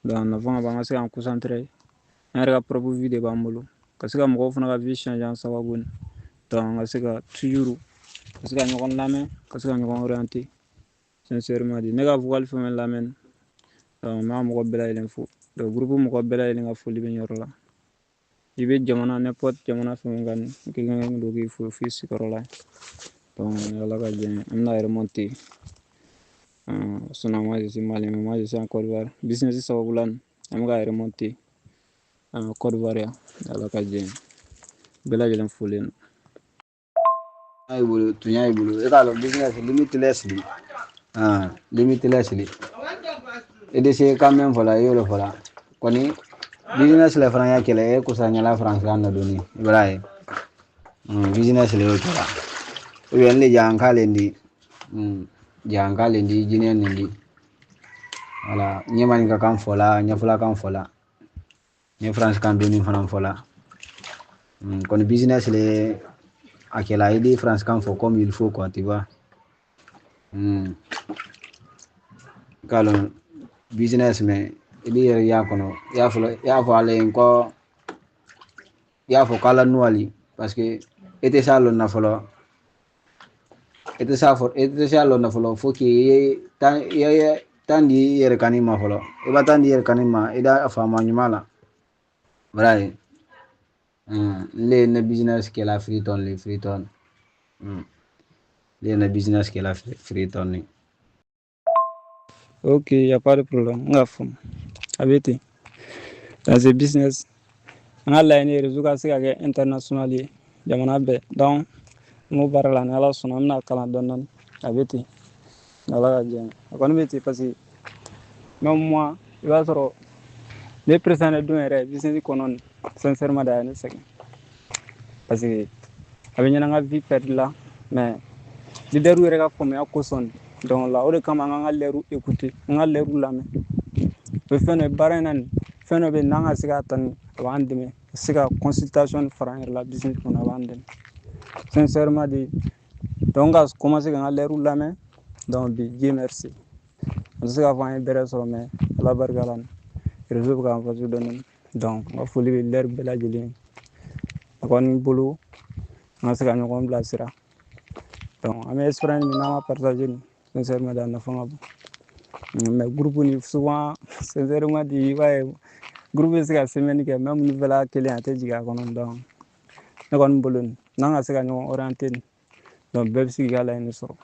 donc na fanga ba nga sika concentrer an yɛrɛ ka propre vie de b'an bolo ka se ka mɔgɔw fana ka vie changer an sababu ni donc ka se ka toujours ka se ka ɲɔgɔn lamɛn ka se ka ɲɔgɔn orienter sincèrement de ne ka vocal fɛn fɛn lamɛn donc n b'a mɔgɔ bɛɛ lajɛlen fo donc groupe mɔgɔ bɛɛ lajɛlen ka foli bɛ n yɔrɔ la i bɛ jamana n'importe jamana fɛn fɛn kan kelen do k'i fo f'i sigiyɔrɔ la donc ala ka jɛ an bɛna remonter sinon moi je suis malien mais moi je suis en Côte d'Ivoire business sababu la an bɛ ka remonter Côte d'Ivoire yan ala ka jɛ bɛɛ lajɛlen folen don Ai bolo tunya ai bolo e ka lo business limitlessly limitlessly e de se quand même voilà yo le voilà koni business le fana ya kele e kusanya la France na doni ibrahim business le yo kala o yen le jankale ndi jankale ndi jinen ndi voilà nyemani ka kan fola nyafula kan fola ni France kan doni fana fola koni business le akela idi France kan fo comme il faut quoi tu vois kalo business me idi ya kono ya fo ale ko ya fo kala nuali parce que ete sa lo na folo ete sa lo na folo fo ki tan di yer kanima folo e ba tan di yer kanima ida fa ma nyumala vrai le na business ke la free ton le na business ke la free ton ni ok y a pas de problème n ka faamu a bɛ ten dans ce business an ka laɲini ye réseau ka se ka kɛ international ye jamana bɛɛ donc n b'o baara la ni ala sɔnna an bɛna kalan dɔɔni dɔɔni a bɛ ten ala ka jɛ a kɔni bɛ ten parce que même moi i b'a sɔrɔ ne président ne don yɛrɛ business kɔnɔ sincèrement de a ye ne sɛgɛn parce que a bɛ ɲɛna n ka vie perdre la mais leader yɛrɛ ka faamuya kosɔn donc la o de kama an k'an ka lɛriw écouter an ka lɛriw lamɛn o ye fɛn dɔ ye baara in na nin fɛn dɔ bɛ yen n'an ka se k'a ta nin a b'an dɛmɛ ka se ka consultation fara an yɛrɛ la business kɔnɔ a b'an dɛmɛ sincèrement de donc ka commencer ka n ka lɛriw lamɛn donc bi Dieu merci an tɛ se k'a fɔ an ye bɛrɛ sɔrɔ mais ala barika la réseau bɛ k'an faso dɔɔni donc n ka foli bɛ lɛri bɛɛ lajɛlen ye a kɔni bolo an ka se ka ɲɔgɔn bilasira donc an bɛ expérience min n'an ma partager nin sincèrement de a nafa ka bon mais groupe ni souvent sincèrement de i b'a ye groupe bɛ se ka semaine kɛ même nouvelle kelen a tɛ jigin a kɔnɔ donc ne kɔni bolo nin n'an ka se ka ɲɔgɔn orienter nin donc bɛɛ bɛ se k'i ka laɲini sɔrɔ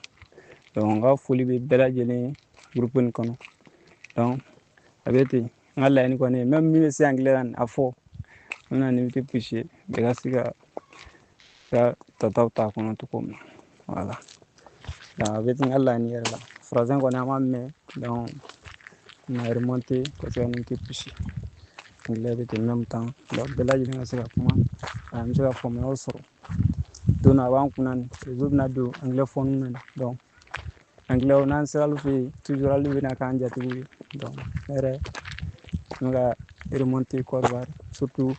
donc n ka foli bɛ bɛɛ lajɛlen ye groupe nin kɔnɔ donc a bɛ ten n ka laɲini kɔni ye même min bɛ se anglais la nin a fɔ n bɛna nin tɛ pusher bɛɛ ka se ka tataw ta kɔnɔ cogo min voilà donc a bɛ ten n ka laɲini yɛrɛ la français kɔni an b'a mɛn donc n a remonter ka se ka nin tɛ pusher anglais bɛ ten même temps donc bɛɛ lajɛlen ka se ka kuma an bɛ se ka faamuyaw sɔrɔ don a b'an kunna nin réseau bɛna don anglais fɔ ninnu na donc anglais n'an sera olu fɛ yen toujours olu bɛna k'an jatigiw ye donc ne yɛrɛ n bɛ ka remonter Côte d'Ivoire surtout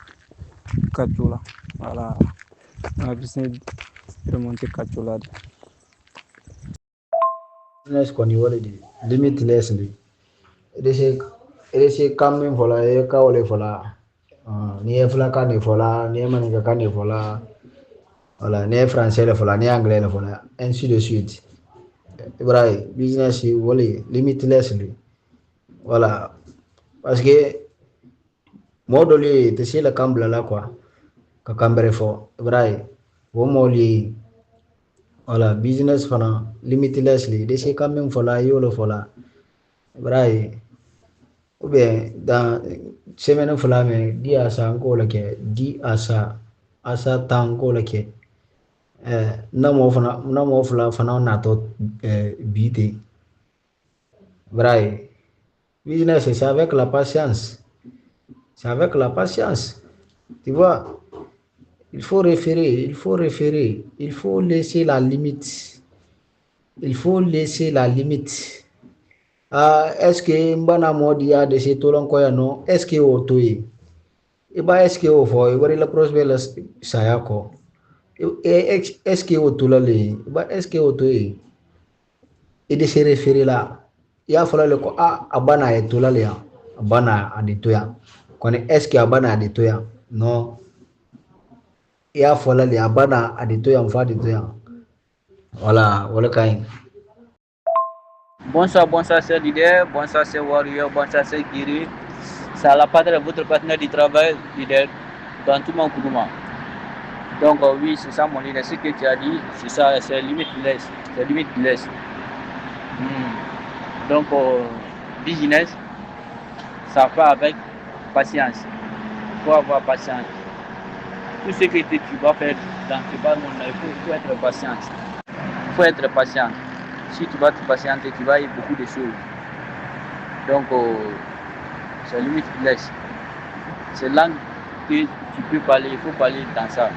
Kajola voilà n ka business remonter Kajola de business kɔni wale de limitless de ede se kan min fɔla e ka wale fɔla ni ye filakan de fɔla ni ye maninkakan de fɔla voilà ni ye français de fɔla ni ye anglais de fɔla ainsi de suite ibrahim business wale limitless de voilà parce que mɔɔ dɔlu ye tɛ se la kan bilala quoi ka kan bɛrɛ fɔ ibrahim o mɔɔlu ye voilà business fana limitlessly de se kan min fɔla i y'o fɔla ibrahim ou bien dans semaine fila mais 10 à 100 ko la kɛ 10 à 100 tan ko la kɛ na mɔɔ fila fana natɔ bi ten ibrahim business c'est avec la patience. C'est avec la patience. Tu vois, il faut référer, il faut laisser la limite. Il faut laisser la limite. Est-ce que mbana modi a de ces tolon koya non? Est-ce que o toye? E ba est-ce que o fo e wari la prosper la saya ko? Est-ce que o tola le? Ba est-ce que o toye? E de se référer là. Ya fala le ko abana e tola le ya. Abana a de toya. kɔni est-ce que a b'a na a de to yan non i y'a fɔla de a b'a na a de to yan f'a de to yan voilà o le ka ɲi. Bonsoir, bonsoir, c'est leader, bonsoir, c'est warrior, bonsoir, c'est guéri. C'est à la patrie, votre partenaire du travail, leader, dans tout mon gouvernement. Donc, oui, c'est ça mon leader. Ce que tu as dit, c'est ça, c'est limite less. C'est limite less. Donc, business, ça va avec patience. Il faut avoir patience. Tout ce que tu vas faire dans ce bas monde, il faut être patient. Il faut être patient. Si tu vas te patienter, tu vas y beaucoup de choses. Donc, c'est limite less. C'est langue que tu peux parler, il faut parler dans ça.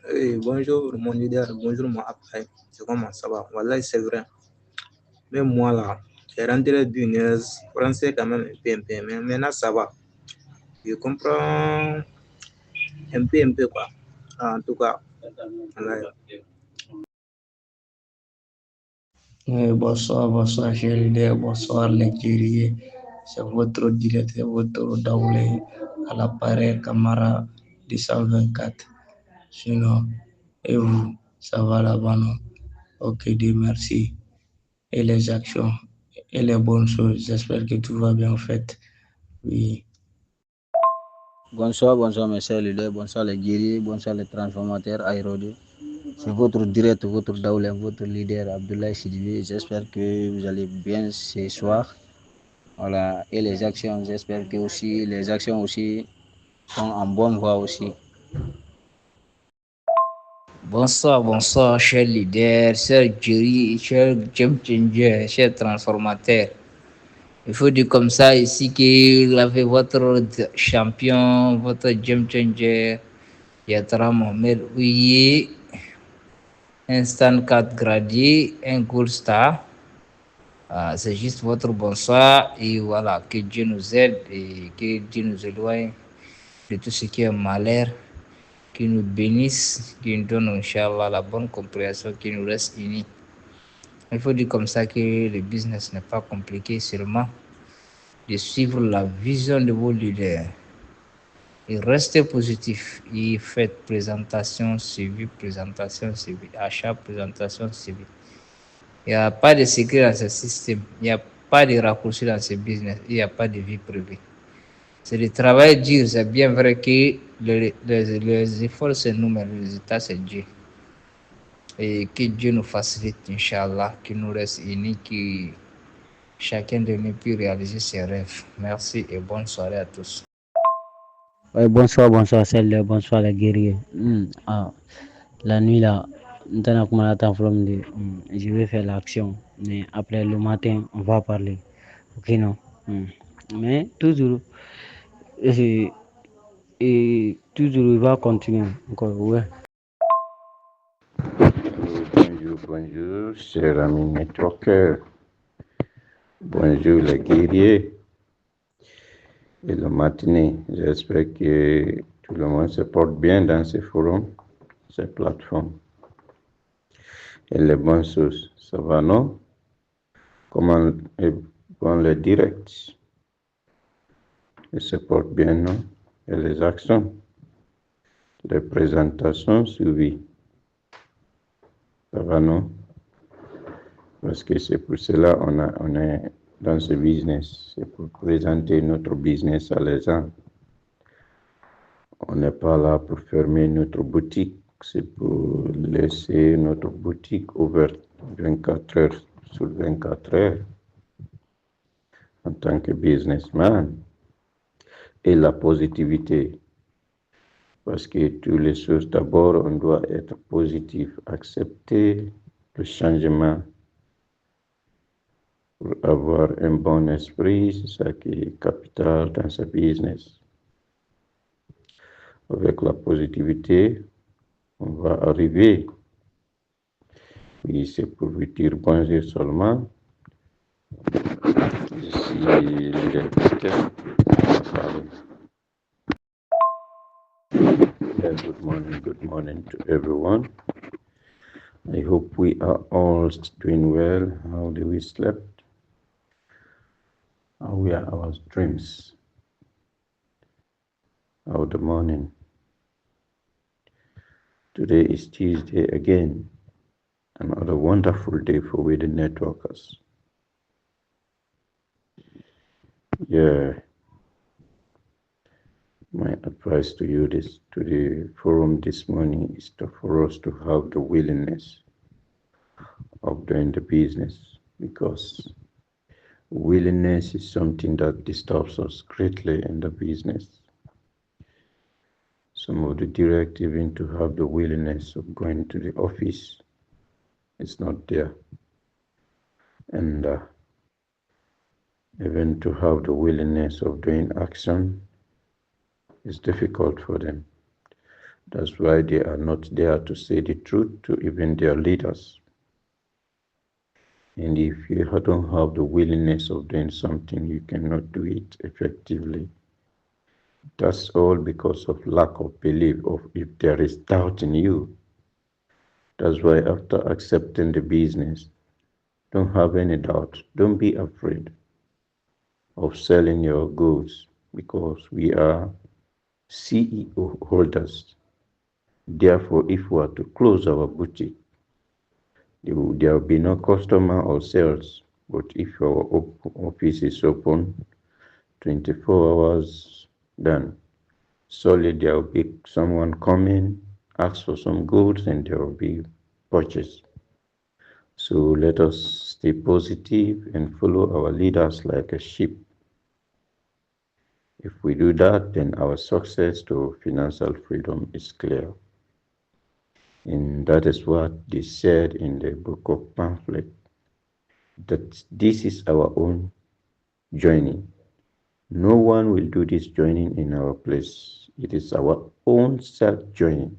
Hey, bonjour mon leader, bonjour mon appel. C'est comment ça va? Voilà, c'est vrai. Même moi là, j'ai rentré business français quand même un peu, mais maintenant ça va. Je comprends un peu quoi. En tout cas, voilà. Bonsoir, chers leaders, bonsoir les guerriers. C'est votre directeur, votre Daoulé à l'appareil Camara 224. Sinon, et vous, ça va là-bas, non? Ok, Dieu merci. Et les actions et les bonnes choses, j'espère que tout va bien en fait. Oui. Bonsoir, mes chers leaders, bonsoir les guerriers, bonsoir les transformateurs aérodés. C'est votre direct, votre Daoulé, votre leader Abdoulaye Sidibé. J'espère que vous allez bien ce soir. Voilà. Et les actions, j'espère que aussi les actions aussi sont en bonne voie aussi. Bonsoir, chers leaders, chers jury, chers game changers, chers transformateurs. Il faut dire comme ça ici que vous avez votre champion, votre game changer, Yatra Mohamed Ouye, instant 4 gradé, un gold star. C'est juste votre bonsoir et voilà, que Dieu nous aide et que Dieu nous éloigne de tout ce qui est malheur, qui nous bénisse, qui nous donne, Inch'Allah, la bonne compréhension, qui nous reste unis. Il faut dire comme ça que le business n'est pas compliqué, seulement de suivre la vision de vos leaders. Et restez positif. Et faites présentation suivie, achat, présentation suivie. Il n'y a pas de secret dans ce système. Il n'y a pas de raccourci dans ce business. Il n'y a pas de vie privée. C'est le travail dur. C'est bien vrai que les efforts, c'est nous, mais le résultat, c'est Dieu. Et que Dieu nous facilite, Inch'Allah, qu'il nous reste unis, que chacun de nous puisse réaliser ses rêves. Merci et bonne soirée à tous. Ouais, bonsoir, bonsoir les guerriers. La nuit là, je vais faire l'action. Mais après le matin, on va parler. Ok, non? Mais toujours, et toujours, il va continuer. Encore, ouais. Bonjour, chers amis networkers. Bonjour les guerriers. Et le matinée, j'espère que tout le monde se porte bien dans ces forums, ces plateformes. Et les bonnes choses, ça va, non? Comment est bon le direct? Ils se portent bien, non? Et les actions, les présentations suivies, ça va, non? Parce que c'est pour cela on est dans ce business, c'est pour présenter notre business à les gens. On n'est pas là pour fermer notre boutique, c'est pour laisser notre boutique ouverte 24 heures sur 24 heures en tant que businessman. Et la positivité, parce que toutes les choses, d'abord, on doit être positif, accepter le changement pour avoir un bon esprit, c'est ça qui est capital dans ce business. Avec la positivité, on va arriver. Oui, c'est pour vous dire bonjour seulement. Je suis le directeur. Good morning to everyone. I hope we are all doing well. How do we slept? How we are our dreams. How the morning. Today is Tuesday again. Another wonderful day for we the networkers. Yeah. My advice to you to the forum this morning is for us to have the willingness of doing the business, because willingness is something that disturbs us greatly in the business. Some of the direct even to have the willingness of going to the office, it's not there. And even to have the willingness of doing action, it's difficult for them. That's why they are not there to say the truth to even their leaders. And if you don't have the willingness of doing something, you cannot do it effectively. That's all because of lack of belief, of if there is doubt in you. That's why after accepting the business, don't have any doubt. Don't be afraid of selling your goods, because we are CEO holders. Therefore, if we are to close our boutique, there will be no customer or sales. But if our office is open 24 hours, then solely there will be someone coming, ask for some goods, and there will be purchase. So let us stay positive and follow our leaders like a sheep. If we do that, then our success to financial freedom is clear. And that is what they said in the book of pamphlet, that this is our own journey. No one will do this journey in our place. It is our own self-journey.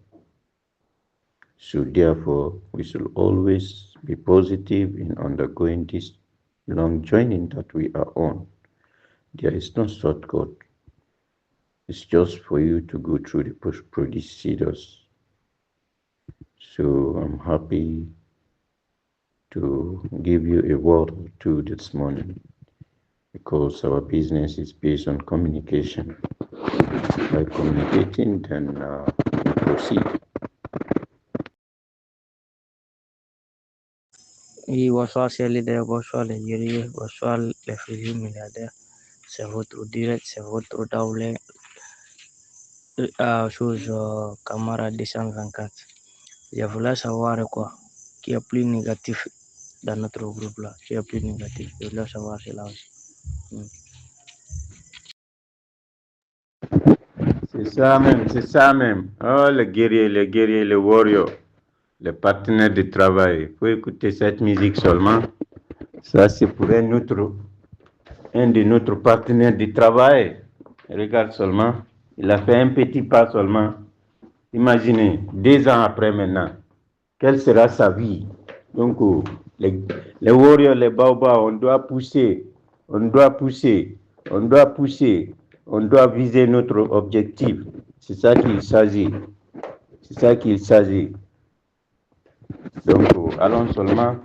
So therefore, we should always be positive in undergoing this long journey that we are on. There is no shortcut. It's just for you to go through the procedures. So I'm happy to give you a word or two this morning, because our business is based on communication. By communicating, then we proceed. Oui, bonsoir, chers leaders, bonsoir les guerriers, bonsoir les futurs milliardaires. C'est votre direct, c'est votre Daoulé, chose camarade 224. Je voulais savoir quoi, qui est plus négatif dans notre groupe là, qui est plus négatif. Je voulais savoir cela aussi. C'est ça même. Oh, les guerriers, les warriors, les partenaires de travail. Il faut écouter cette musique seulement. Ça, c'est pour un de notre partenaires de travail. Regarde seulement. Il a fait un petit pas seulement. Imaginez, 2 ans après maintenant, quelle sera sa vie? Donc, les warriors, les baobabs, on doit pousser, on doit viser notre objectif. C'est ça qu'il s'agit. Donc, allons seulement.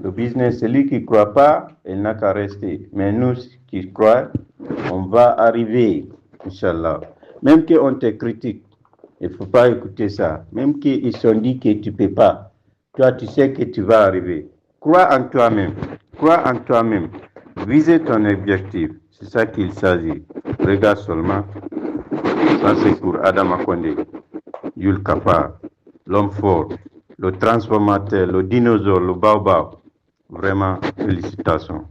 Le business, celui qui ne croit pas, il n'a qu'à rester. Mais nous qui croyons, on va arriver, Inch'Allah. Même qu'on te critique, il ne faut pas écouter ça. Même qu'ils sont dit que tu ne peux pas, toi, tu sais que tu vas arriver. Crois en toi-même. Visez ton objectif. C'est ça qu'il s'agit. Regarde seulement. Ça, c'est pour Adam Akonde, Yul Kappa, l'homme fort, le transformateur, le dinosaure, le baobab. Vraiment, félicitations.